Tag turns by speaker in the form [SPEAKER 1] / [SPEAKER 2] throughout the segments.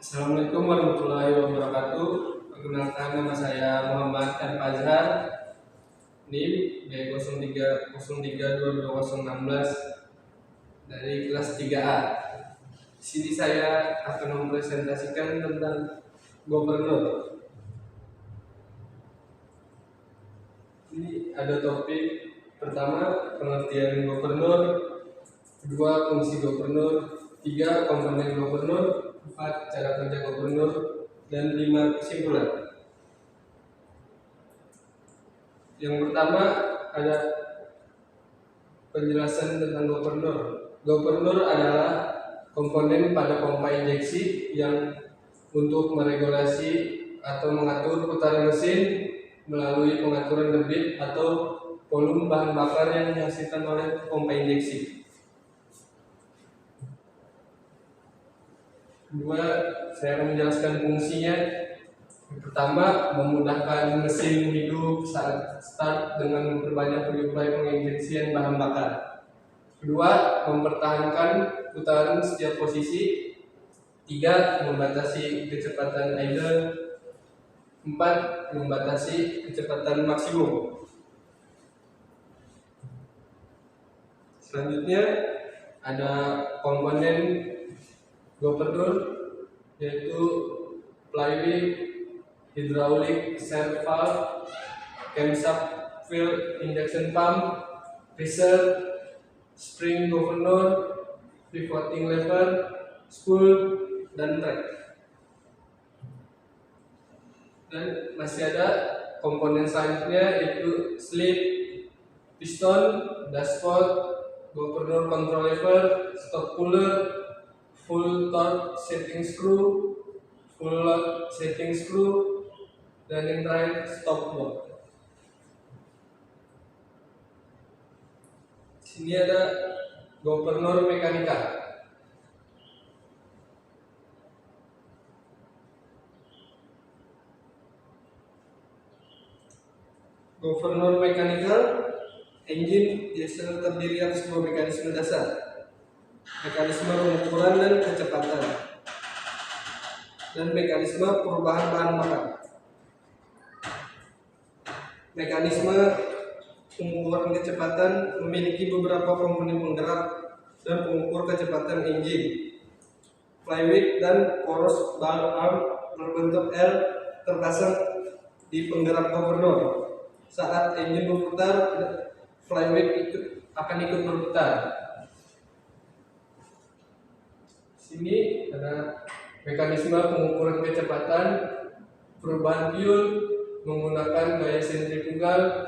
[SPEAKER 1] Assalamualaikum warahmatullahi wabarakatuh. Perkenalkan, nama saya Muhammad Fazhar, NIM B03032216 dari kelas 3A. Di sini saya akan mempresentasikan tentang gubernur. Ini ada topik pertama, pengertian gubernur, kedua, fungsi gubernur, tiga, komponen gubernur, empat, cara kerja gubernur, dan lima, kesimpulan. Yang pertama ada penjelasan tentang gubernur. Gubernur adalah komponen pada pompa injeksi yang untuk meregulasi atau mengatur putaran mesin melalui pengaturan debit atau volume bahan bakar yang dihasilkan oleh pompa injeksi. Kedua, saya akan menjelaskan fungsinya. Yang pertama, memudahkan mesin hidup saat start dengan memperbanyak urai penginjeksian bahan bakar. Kedua, mempertahankan putaran setiap posisi. Tiga, membatasi kecepatan idle. Empat, membatasi kecepatan maksimum. Selanjutnya ada komponen gubernur, yaitu flywheel, hydraulic serve valve, camshaft field injection pump, riser, spring governor, pivoting lever, spool, dan track. Dan masih ada komponen selanjutnya, yaitu slip, piston, dashboard, governor control lever, stop puller, full torque setting screw, full load setting screw, dan yang terakhir stop block. Sini ada governor mekanikal. Governor mekanikal, engine diesel terdiri atas dua mekanisme dasar: mekanisme pengukuran dan kecepatan, dan mekanisme perubahan bahan bakar. Mekanisme pengukuran kecepatan memiliki beberapa komponen penggerak dan pengukur kecepatan engine. Flywheel dan poros ball arm berbentuk L terpasang di penggerak gubernur. Saat engine berputar, flywheel akan ikut berputar. Sini ada mekanisme pengukuran kecepatan, perubahan fuel menggunakan gaya sentrifugal,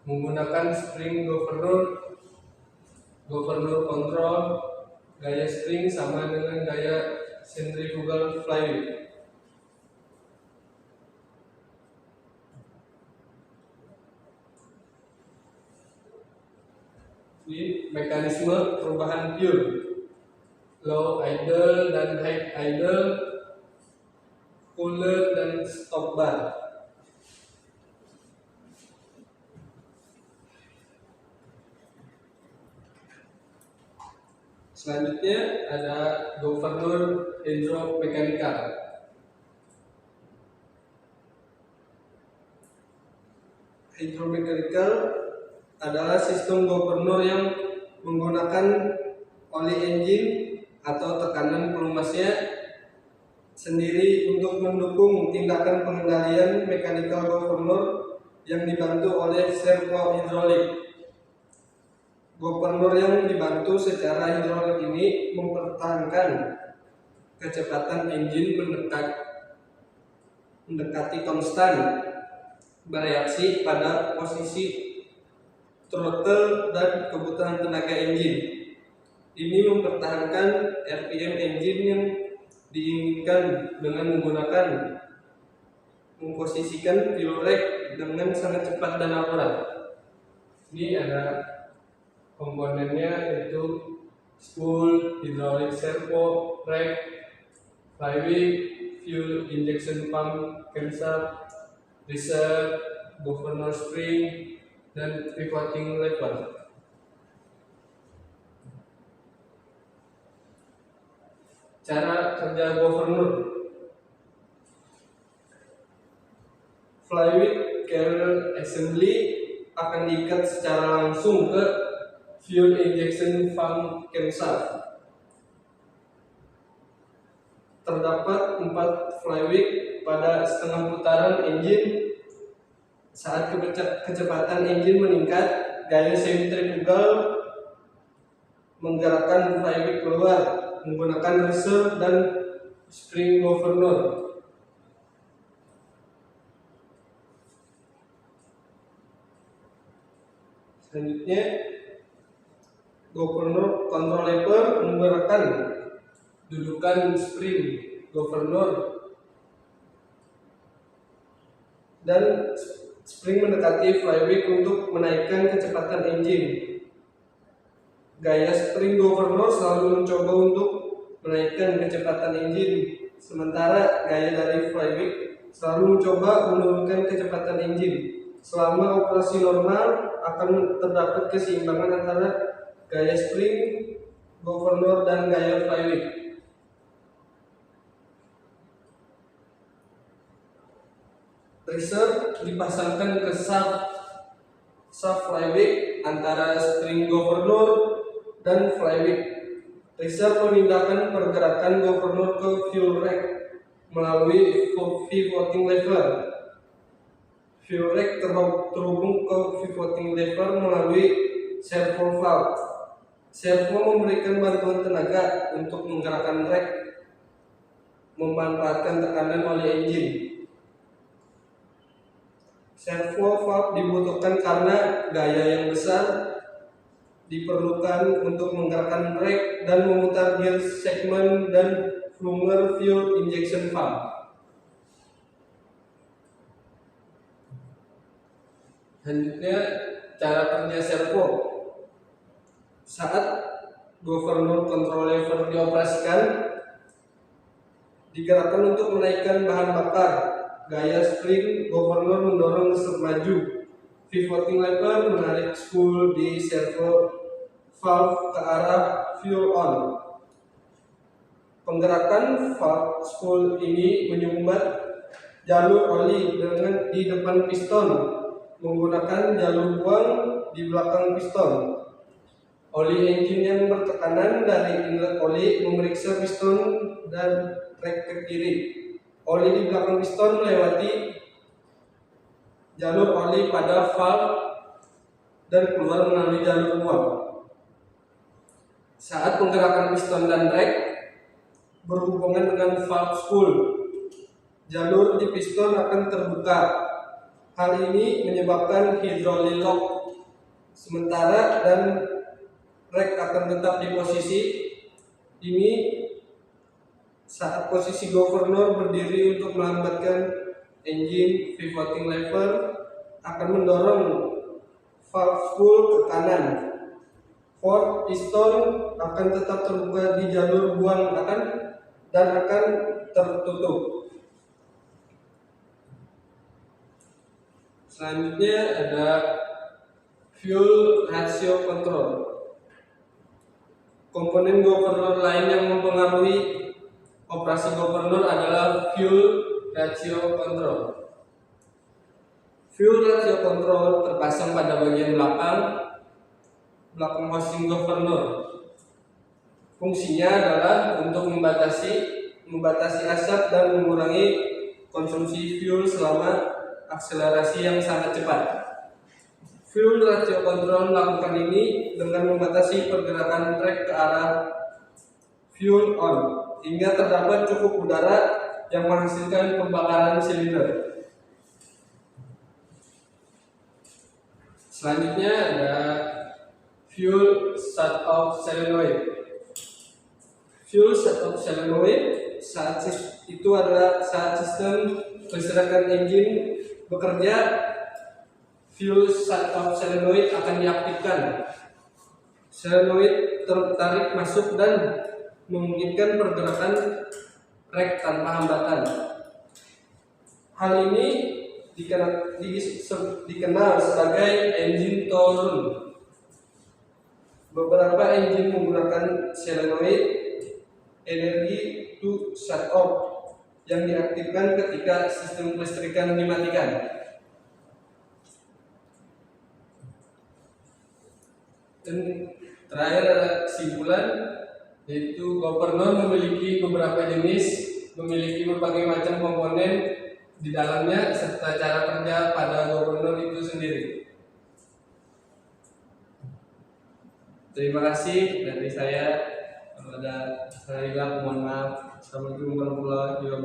[SPEAKER 1] menggunakan spring governor, governor control, gaya spring sama dengan gaya sentrifugal flywheel. Ini mekanisme perubahan fuel, low idle dan high idle, cooler dan stop bar. Selanjutnya ada governor hidromekanikal. Hidromekanikal adalah sistem gubernur yang menggunakan oli engine atau tekanan pelumasnya sendiri untuk mendukung tindakan pengendalian mechanical gubernur yang dibantu oleh servo hidrolik. Gubernur yang dibantu secara hidrolik ini mempertahankan kecepatan engine mendekati konstan bereaksi pada posisi throttle dan kebutuhan tenaga engine. Ini mempertahankan RPM engine yang diinginkan dengan menggunakan memposisikan fuel rack dengan sangat cepat dan akurat. Ini ada komponennya, yaitu spool, hydraulic servo, rack, flywheel, fuel injection pump, camshaft, riser, governor spring, dan pivoting lever. Cara kerja governor. Flywheel carrier assembly akan diikat secara langsung ke fuel injection valve camshaft. Terdapat 4 flywheel pada setengah putaran engine. Saat kecepatan engine meningkat, gaya sentrifugal menggerakkan flywheel keluar menggunakan reserve dan spring governor. Selanjutnya, governor control lever menggerakkan dudukan spring governor dan spring mendekati flywheel untuk menaikkan kecepatan engine. Gaya spring governor selalu mencoba untuk menaikkan kecepatan engine, sementara gaya dari flywheel selalu mencoba menurunkan kecepatan engine. Selama operasi normal akan terdapat keseimbangan antara gaya spring governor dan gaya flywheel. Reserve dipasangkan ke shaft flywheel antara spring governor dan flywheel. Reserve memindahkan pergerakan governor ke fuel rack melalui pivoting lever. Fuel rack terhubung ke pivoting lever melalui servo valve. Servo memberikan bantuan tenaga untuk menggerakkan rack memanfaatkan tekanan oleh engine. Servo valve dibutuhkan karena gaya yang besar diperlukan untuk menggerakkan rack dan memutar gear segmen dan plunger fuel injection valve. Selanjutnya, cara kerja servo. Saat governor control lever dioperasikan, digerakkan untuk menaikkan bahan bakar. Gaya spring governor mendorong reserve maju. Pivoting lever menarik spool di servo valve ke arah fuel on. Penggerakan valve spool ini menyumbat jalur oli di depan piston menggunakan jalur buang di belakang piston. Oli engine yang bertekanan dari inlet oli memeriksa piston dan rek ke kiri. Oli di belakang piston melewati jalur oli pada valve dan keluar melalui jalur buang. Saat penggerakan piston dan rek berhubungan dengan valve spool, jalur di piston akan terbuka. Hal ini menyebabkan hydraulic lock sementara dan rek akan tetap di posisi ini saat posisi governor berdiri untuk melambatkan engine. Pivoting lever akan mendorong valve spool ke kanan. Port piston akan tetap terbuka di jalur buang dan akan tertutup. Selanjutnya ada fuel ratio control. Komponen governor lain yang mempengaruhi operasi governor adalah fuel ratio control. Fuel ratio control terpasang pada bagian belakang housing governor. Fungsinya adalah untuk membatasi asap dan mengurangi konsumsi fuel selama akselerasi yang sangat cepat. Fuel ratio control melakukan ini dengan membatasi pergerakan trek ke arah fuel on hingga terdapat cukup udara yang menghasilkan pembakaran silinder. Selanjutnya ada fuel shut-off solenoid. Fuel shut-off solenoid saat sistem kelistrikan engine bekerja, fuel shut-off solenoid akan diaktifkan. Solenoid tertarik masuk dan memungkinkan pergerakan rek tanpa hambatan. Hal ini dikenal sebagai engine tow run. Beberapa engine menggunakan solenoid energi yaitu shut off yang diaktifkan ketika sistem kelistrikan dimatikan. Dan terakhir ada kesimpulan, yaitu governor memiliki beberapa jenis, memiliki berbagai macam komponen di dalamnya serta cara kerja pada governor itu sendiri. Terima kasih dari saya. Kalau ada salah hilaf mohon maaf. Assalamualaikum warahmatullahi wabarakatuh.